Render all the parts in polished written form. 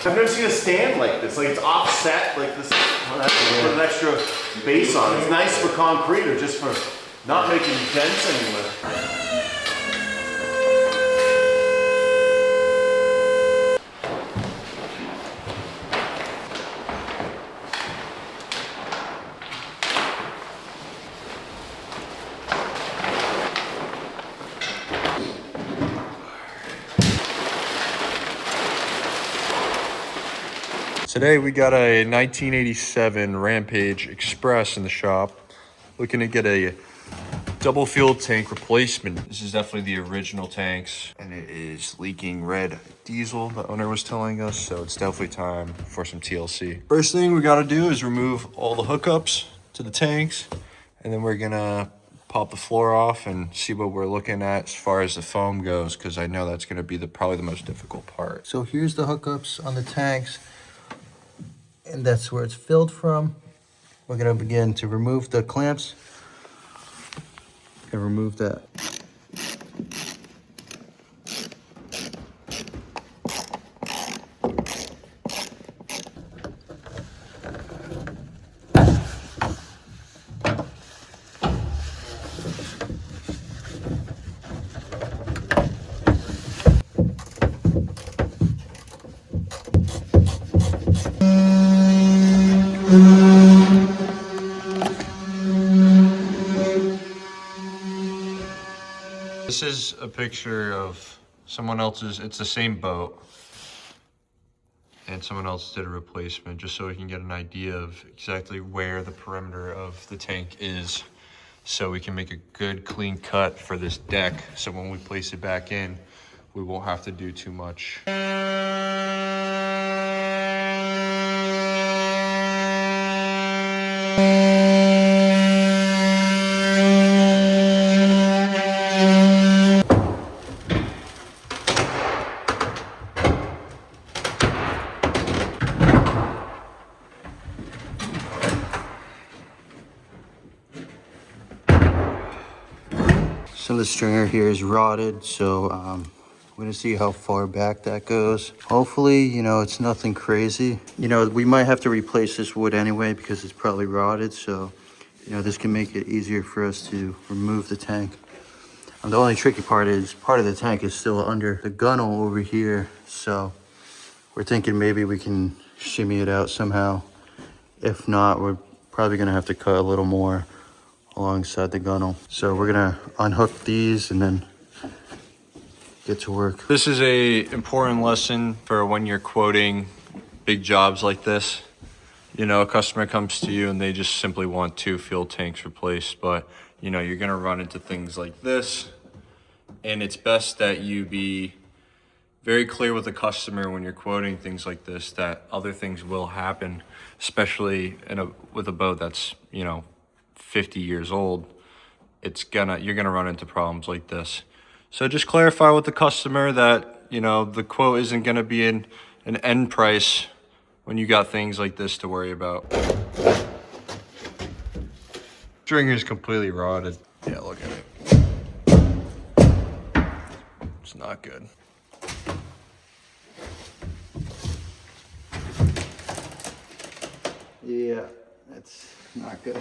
I've never seen a stand like this. Like it's offset like this. Put an extra base on it. It's nice for concrete or just for not making dents anywhere. Today we got a 1987 Rampage Express in the shop. Looking to get a double fuel tank replacement. This is definitely the original tanks and it is leaking red diesel, the owner was telling us, so it's definitely time for some TLC. First thing we gotta do is remove all the hookups to the tanks, and then we're gonna pop the floor off and see what we're looking at as far as the foam goes, because I know that's gonna be probably the most difficult part. So here's the hookups on the tanks, and that's where it's filled from. We're gonna begin to remove the clamps. Gonna remove that. This is a picture of someone else's, it's the same boat, and someone else did a replacement, just so we can get an idea of exactly where the perimeter of the tank is, so we can make a good clean cut for this deck, so when we place it back in, we won't have to do too much. Some of the stringer here is rotted, so we're gonna see how far back that goes. Hopefully, you know, it's nothing crazy. You know, we might have to replace this wood anyway because it's probably rotted, so, you know, this can make it easier for us to remove the tank. The only tricky part is part of the tank is still under the gunnel over here, so we're thinking maybe we can shimmy it out somehow. If not, we're probably gonna have to cut a little more alongside the gunnel. So we're gonna unhook these and then get to work. This is a important lesson for when you're quoting big jobs like this. You know, a customer comes to you and they just simply want 2 fuel tanks replaced, but you know, you're gonna run into things like this, and it's best that you be very clear with the customer when you're quoting things like this, that other things will happen, especially with a boat that's, you know, 50 years old. You're gonna run into problems like this. So just clarify with the customer that, you know, the quote isn't gonna be an end price when you got things like this to worry about. Stringer's completely rotted. Yeah, look at it. It's not good. Yeah, that's not good.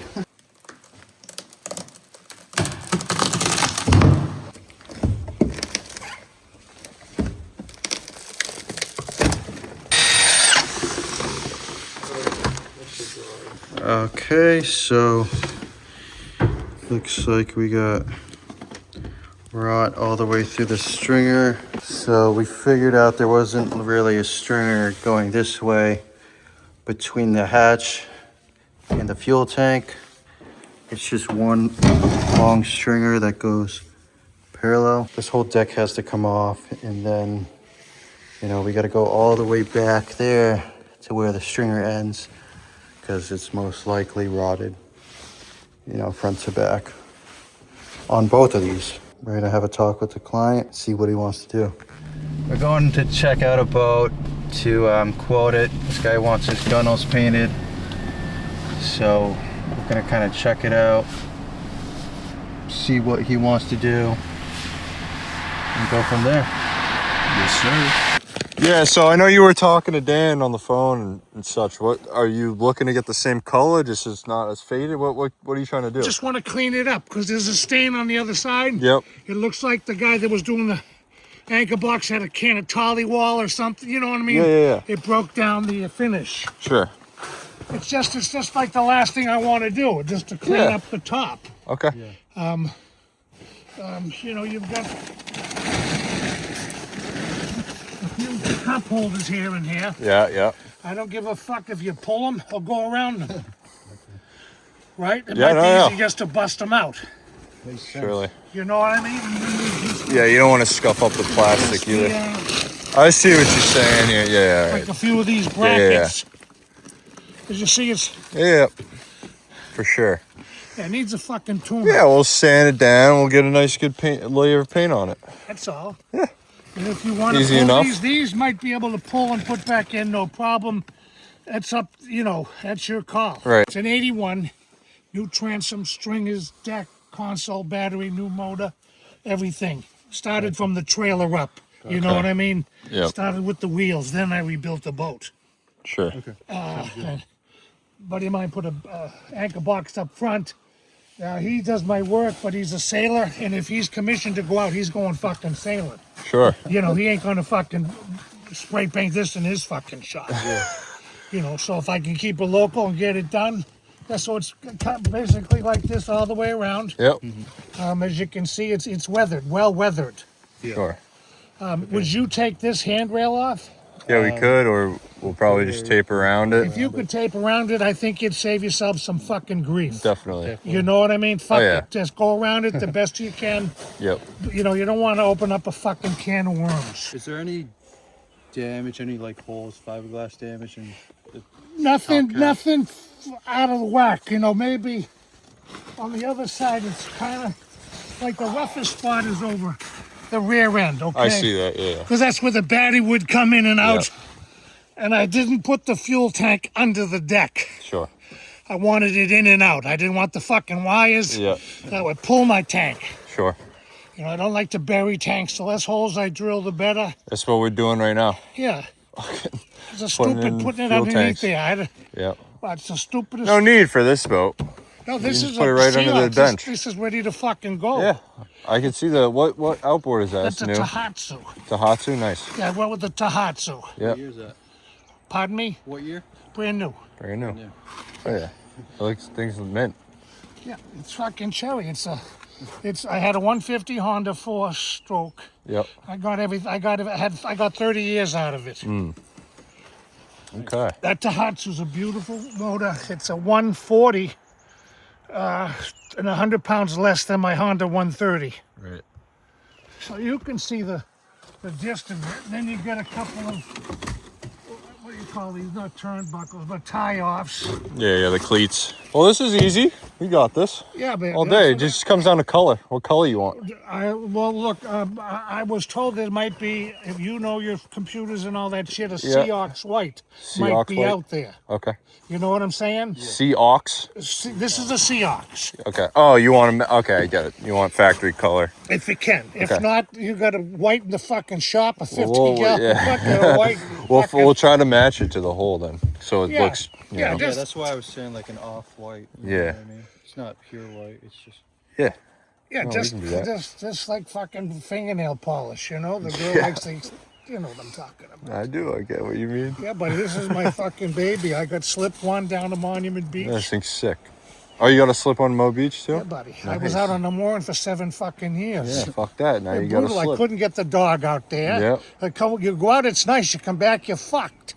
Okay, so looks like we got rot all the way through the stringer. So we figured out there wasn't really a stringer going this way between the hatch and the fuel tank. It's just one long stringer that goes parallel. This whole deck has to come off, and then, you know, we got to go all the way back there to where the stringer ends, because it's most likely rotted, you know, front to back on both of these. We're gonna have a talk with the client, see what he wants to do. We're going to check out a boat to quote it. This guy wants his gunnels painted, so we're gonna kind of check it out, see what he wants to do, and go from there. Yes, sir. Yeah, so I know you were talking to Dan on the phone and such. What are you looking to get the same color? Just it's not as faded. What are you trying to do? Just want to clean it up because there's a stain on the other side. Yep. It looks like the guy that was doing the anchor box had a can of Tolly Wall or something. You know what I mean? Yeah. It broke down the finish. Sure. It's just like the last thing I want to do, just to clean up the top. Okay. You know, you've got a few cup holders here and here. Yeah. I don't give a fuck if you pull them or go around them. Right? It Yeah, might be no. easy just to bust them out. Surely. You know what I mean? Yeah, you don't want to scuff up the plastic either. I see what you're saying here. Yeah. Like a few of these brackets. As you see, Yeah. For sure. it needs a fucking tune. Yeah, we'll sand it down. We'll get a nice good layer of paint on it. That's all. Yeah. And if you want to Easy pull enough. these might be able to pull and put back in, no problem. That's up, that's your call. Right. It's an 81, new transom, stringers, deck, console, battery, new motor, everything. Started from the trailer up. You know what I mean? Yep. Started with the wheels, then I rebuilt the boat. Sure. And buddy of mine put a anchor box up front. He does my work, but he's a sailor, and if he's commissioned to go out, he's going fucking sailing. Sure. He ain't gonna fucking spray paint this in his fucking shop. So if I can keep it local and get it done, so it's basically like this all the way around. Yep. As you can see, it's weathered, well weathered. Sure. Would you take this handrail off? Yeah, we could, or we'll probably just tape around it. If you could tape around it, I think you'd save yourself some fucking grief. Definitely. You know what I mean? Fuck yeah. it. Just go around it the best you can. Yep. You don't want to open up a fucking can of worms. Is there any damage, any like holes, fiberglass damage? And Nothing out of the whack. Maybe on the other side, it's kind of like the roughest spot is over the rear end, okay? I see that, yeah. Because that's where the battery would come in and out. Yep. And I didn't put the fuel tank under the deck. Sure. I wanted it in and out. I didn't want the fucking wires Yeah. that would pull my tank. Sure. I don't like to bury tanks. The less holes I drill, the better. That's what we're doing right now. Yeah. It's a Putting stupid in putting it fuel underneath tanks. there. Yep. It's the stupidest. No need for this boat. No, this just is put it right under the Seahawks. bench. This is ready to fucking go. Yeah. I can see what outboard is that? That's a new. Tahatsu. Tahatsu, nice. Yeah, I went with the Tahatsu. Yep. what year is that? Pardon me? What year? Brand new. Very new. Yeah. Oh yeah. I like things with mint. Yeah, it's fucking cherry. I had a 150 Honda 4-stroke. Yep. I got 30 years out of it. Okay. That Tahatsu's a beautiful motor. It's a 140 and 100 pounds less than my Honda 130. Right. So you can see the distance. Then you get a couple of, what do you call these? Not turnbuckles, but tie-offs. Yeah, the cleats. Well, this is easy. We got this. Yeah, man. All day. It just comes down to color. What color you want? I was told there might be, if you know your computers and all that shit, a Yeah. Seahawks white might Seahawks be white. out there. Okay. You know what I'm saying? Seahawks. This is a Seahawks, Okay. Oh, you want them? Okay, I get it. You want factory color. if you can. If Okay. not, you got to white in the fucking shop, a 50 Well, gallon yeah. bucket of white. We'll try to match it to the hole then, so it Yeah. looks. You Yeah, know. Yeah, Just- that's why I was saying like an off-white. You Yeah. know what I mean? It's not pure white. It's just. Yeah. Yeah, No, we just can do that. just like fucking fingernail polish, The girl likes things, you know what I'm talking about. I do. I get what you mean. Yeah, but this is my fucking baby. I got slip one down to Monument Beach. This thing's sick. Oh, you got a slip on Mo Beach too? Yeah, buddy. I was out on the mooring for 7 fucking years. Yeah, fuck that. Now They're you got a brutal. I slip. couldn't get the dog out there. Yep. You go out, it's nice. You come back, you're fucked.